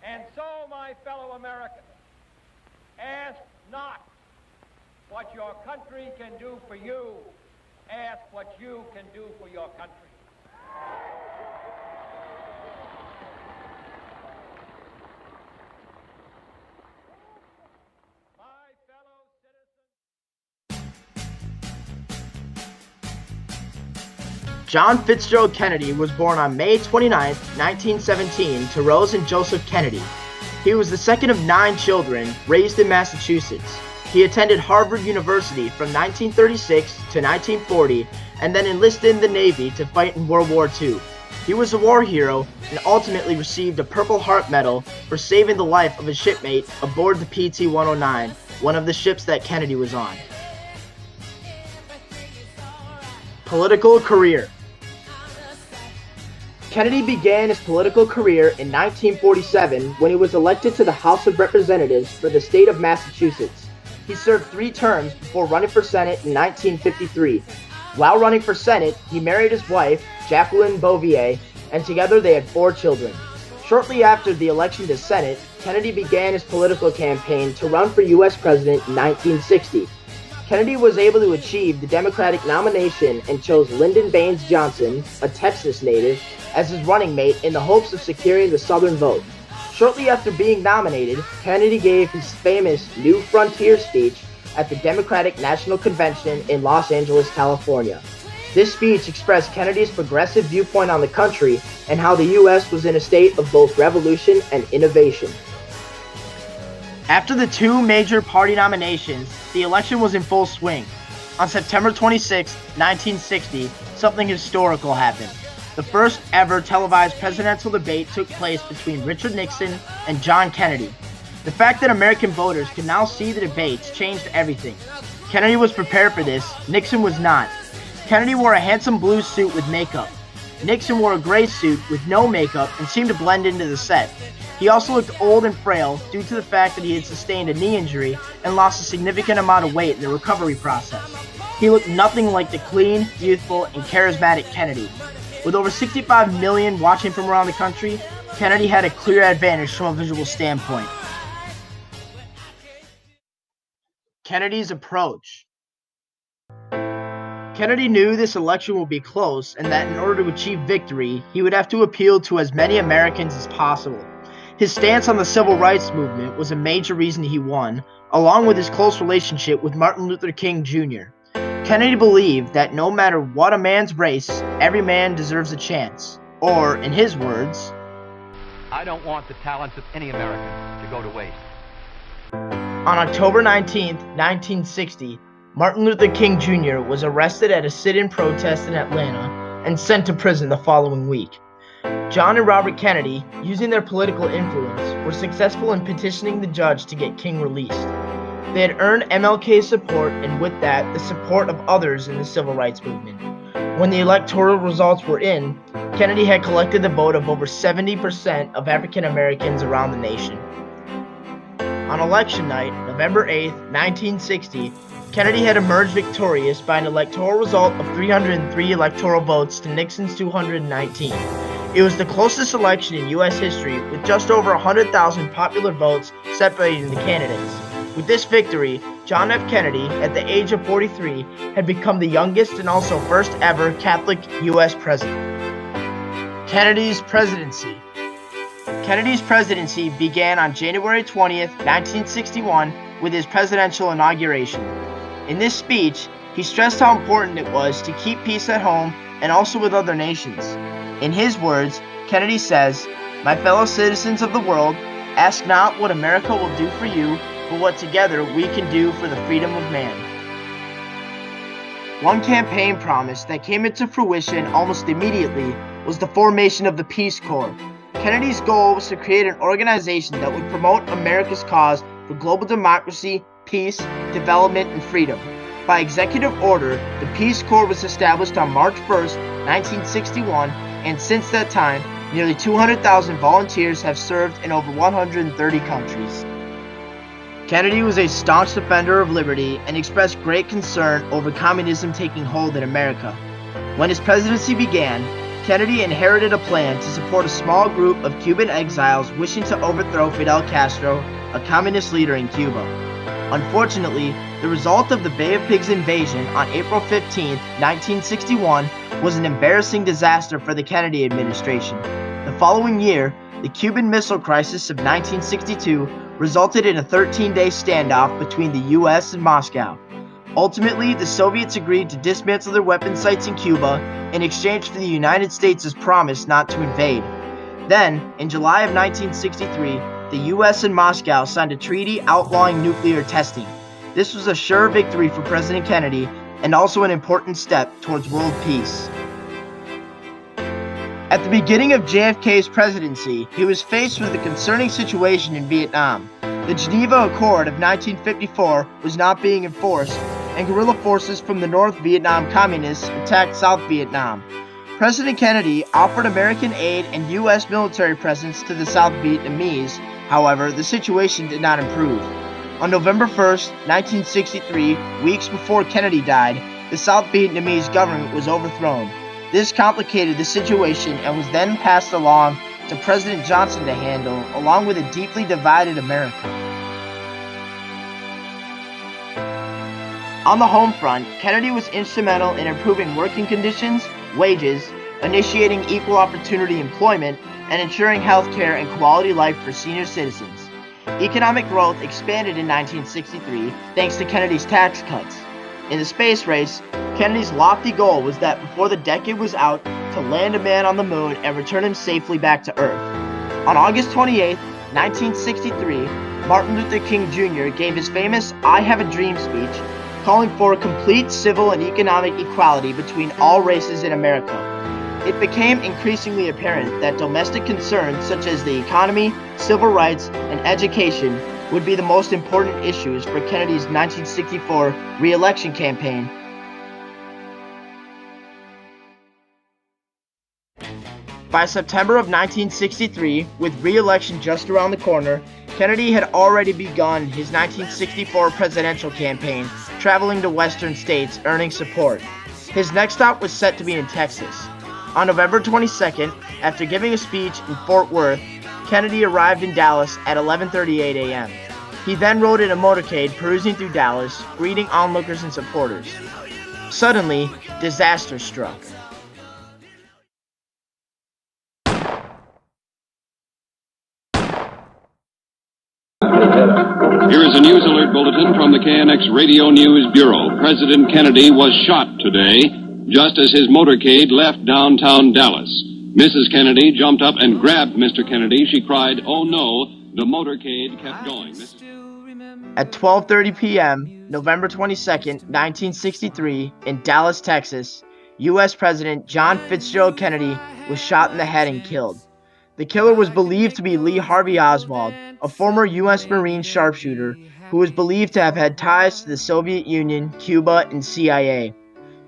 And so, my fellow Americans, ask not what your country can do for you, ask what you can do for your country. My fellow citizens. John Fitzgerald Kennedy was born on May 29, 1917, to Rose and Joseph Kennedy. He was the second of 9 children raised in Massachusetts. He attended Harvard University from 1936 to 1940 and then enlisted in the Navy to fight in World War II. He was a war hero and ultimately received a Purple Heart Medal for saving the life of a shipmate aboard the PT-109, one of the ships that Kennedy was on. Political career. Kennedy began his political career in 1947 when he was elected to the House of Representatives for the state of Massachusetts. He served 3 terms before running for Senate in 1953. While running for Senate, he married his wife, Jacqueline Bouvier, and together they had 4 children. Shortly after the election to Senate, Kennedy began his political campaign to run for U.S. President in 1960. Kennedy was able to achieve the Democratic nomination and chose Lyndon Baines Johnson, a Texas native, as his running mate in the hopes of securing the Southern vote. Shortly after being nominated, Kennedy gave his famous New Frontier speech at the Democratic National Convention in Los Angeles, California. This speech expressed Kennedy's progressive viewpoint on the country and how the U.S. was in a state of both revolution and innovation. After the 2 major party nominations, the election was in full swing. On September 26, 1960, something historical happened. The first ever televised presidential debate took place between Richard Nixon and John Kennedy. The fact that American voters could now see the debates changed everything. Kennedy was prepared for this, Nixon was not. Kennedy wore a handsome blue suit with makeup. Nixon wore a gray suit with no makeup and seemed to blend into the set. He also looked old and frail due to the fact that he had sustained a knee injury and lost a significant amount of weight in the recovery process. He looked nothing like the clean, youthful, and charismatic Kennedy. With over 65 million watching from around the country, Kennedy had a clear advantage from a visual standpoint. Kennedy's approach. Kennedy knew this election would be close and that in order to achieve victory, he would have to appeal to as many Americans as possible. His stance on the civil rights movement was a major reason he won, along with his close relationship with Martin Luther King Jr. Kennedy believed that no matter what a man's race, every man deserves a chance. Or, in his words, I don't want the talents of any American to go to waste. On October 19, 1960, Martin Luther King Jr. was arrested at a sit-in protest in Atlanta and sent to prison the following week. John and Robert Kennedy, using their political influence, were successful in petitioning the judge to get King released. They had earned MLK's support and with that, the support of others in the civil rights movement. When the electoral results were in, Kennedy had collected the vote of over 70% of African Americans around the nation. On election night, November 8, 1960, Kennedy had emerged victorious by an electoral result of 303 electoral votes to Nixon's 219. It was the closest election in U.S. history, with just over 100,000 popular votes separating the candidates. With this victory, John F. Kennedy, at the age of 43, had become the youngest and also first ever Catholic U.S. president. Kennedy's presidency. Kennedy's presidency began on January 20th, 1961, with his presidential inauguration. In this speech, he stressed how important it was to keep peace at home and also with other nations. In his words, Kennedy says, "My fellow citizens of the world, ask not what America will do for you, but what together we can do for the freedom of man." One campaign promise that came into fruition almost immediately was the formation of the Peace Corps. Kennedy's goal was to create an organization that would promote America's cause for global democracy, peace, development, and freedom. By executive order, the Peace Corps was established on March 1st, 1961, and since that time, nearly 200,000 volunteers have served in over 130 countries. Kennedy was a staunch defender of liberty and expressed great concern over communism taking hold in America. When his presidency began, Kennedy inherited a plan to support a small group of Cuban exiles wishing to overthrow Fidel Castro, a communist leader in Cuba. Unfortunately, the result of the Bay of Pigs invasion on April 15, 1961, was an embarrassing disaster for the Kennedy administration. The following year, the Cuban Missile Crisis of 1962 resulted in a 13-day standoff between the U.S. and Moscow. Ultimately, the Soviets agreed to dismantle their weapon sites in Cuba in exchange for the United States' promise not to invade. Then, in July of 1963, the U.S. and Moscow signed a treaty outlawing nuclear testing. This was a sure victory for President Kennedy and also an important step towards world peace. At the beginning of JFK's presidency, he was faced with a concerning situation in Vietnam. The Geneva Accord of 1954 was not being enforced, and guerrilla forces from the North Vietnam Communists attacked South Vietnam. President Kennedy offered American aid and U.S. military presence to the South Vietnamese. However, the situation did not improve. On November 1, 1963, weeks before Kennedy died, the South Vietnamese government was overthrown. This complicated the situation and was then passed along to President Johnson to handle, along with a deeply divided America. On the home front, Kennedy was instrumental in improving working conditions, wages, initiating equal opportunity employment, and ensuring health care and quality life for senior citizens. Economic growth expanded in 1963 thanks to Kennedy's tax cuts. In the space race, Kennedy's lofty goal was that before the decade was out, to land a man on the moon and return him safely back to Earth. On August 28, 1963, Martin Luther King Jr. gave his famous "I Have a Dream" speech, calling for complete civil and economic equality between all races in America. It became increasingly apparent that domestic concerns such as the economy, civil rights, and education would be the most important issues for Kennedy's 1964 re-election campaign. By September of 1963, with re-election just around the corner, Kennedy had already begun his 1964 presidential campaign, traveling to western states, earning support. His next stop was set to be in Texas. On November 22nd, after giving a speech in Fort Worth, Kennedy arrived in Dallas at 11:38 a.m. He then rode in a motorcade perusing through Dallas, greeting onlookers and supporters. Suddenly, disaster struck. Here is a news alert bulletin from the KNX Radio News Bureau. President Kennedy was shot today, just as his motorcade left downtown Dallas. Mrs. Kennedy jumped up and grabbed Mr. Kennedy. She cried, "Oh no," the motorcade kept going. At 12:30 p.m., November 22nd, 1963, in Dallas, Texas, U.S. President John Fitzgerald Kennedy was shot in the head and killed. The killer was believed to be Lee Harvey Oswald, a former U.S. Marine sharpshooter who was believed to have had ties to the Soviet Union, Cuba, and CIA.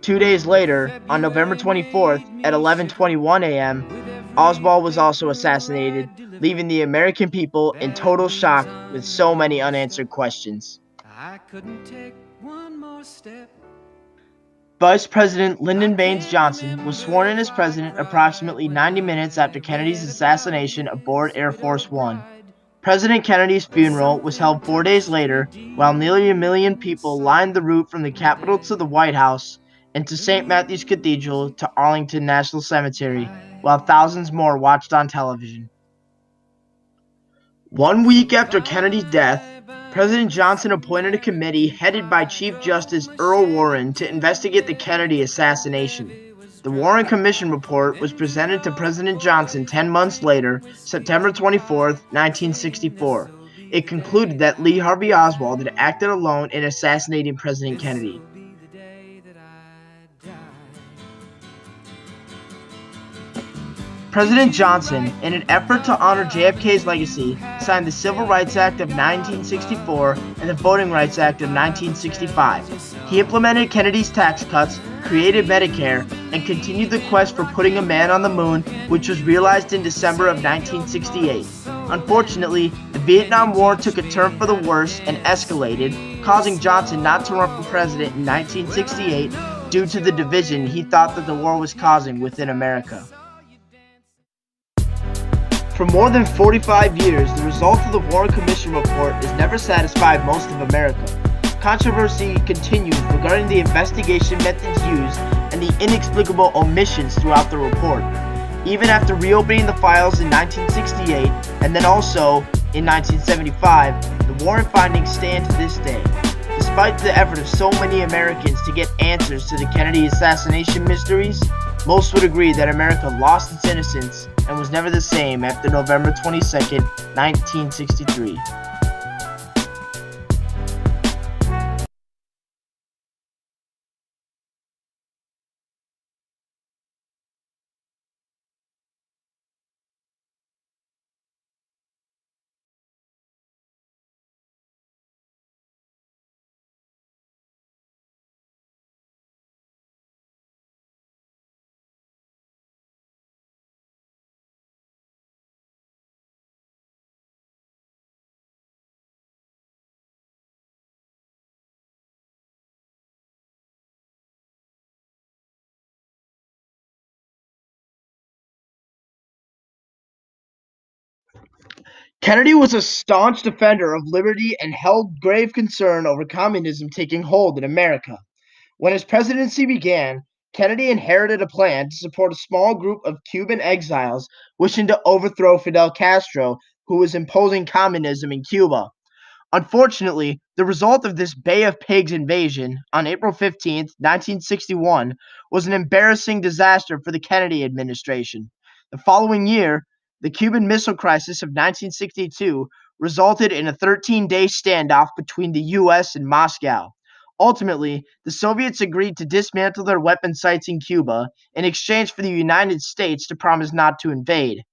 2 days later, on November 24th at 11:21 a.m., Oswald was also assassinated, leaving the American people in total shock with so many unanswered questions. I couldn't take one more step. Vice President Lyndon Baines Johnson was sworn in as president approximately 90 minutes after Kennedy's assassination aboard Air Force One. President Kennedy's funeral was held 4 days later, while nearly 1 million people lined the route from the Capitol to the White House and to St. Matthew's Cathedral to Arlington National Cemetery, while thousands more watched on television. 1 week after Kennedy's death, President Johnson appointed a committee headed by Chief Justice Earl Warren to investigate the Kennedy assassination. The Warren Commission report was presented to President Johnson 10 months later, September 24, 1964. It concluded that Lee Harvey Oswald had acted alone in assassinating President Kennedy. President Johnson, in an effort to honor JFK's legacy, signed the Civil Rights Act of 1964 and the Voting Rights Act of 1965. He implemented Kennedy's tax cuts, created Medicare, and continued the quest for putting a man on the moon, which was realized in December of 1968. Unfortunately, the Vietnam War took a turn for the worse and escalated, causing Johnson not to run for president in 1968 due to the division he thought that the war was causing within America. For more than 45 years, the result of the Warren Commission report has never satisfied most of America. Controversy continues regarding the investigation methods used and the inexplicable omissions throughout the report. Even after reopening the files in 1968 and then also in 1975, the Warren findings stand to this day. Despite the effort of so many Americans to get answers to the Kennedy assassination mysteries, most would agree that America lost its innocence and was never the same after November 22, 1963. Kennedy was a staunch defender of liberty and held grave concern over communism taking hold in America. When his presidency began, Kennedy inherited a plan to support a small group of Cuban exiles wishing to overthrow Fidel Castro, who was imposing communism in Cuba. Unfortunately, the result of this Bay of Pigs invasion on April 15, 1961, was an embarrassing disaster for the Kennedy administration. The following year, the Cuban Missile Crisis of 1962 resulted in a 13-day standoff between the U.S. and Moscow. Ultimately, the Soviets agreed to dismantle their weapon sites in Cuba in exchange for the United States to promise not to invade.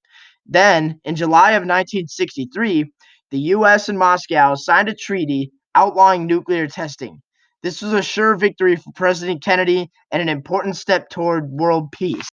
Then, in July of 1963, the US and Moscow signed a treaty outlawing nuclear testing. This was a sure victory for President Kennedy and an important step toward world peace.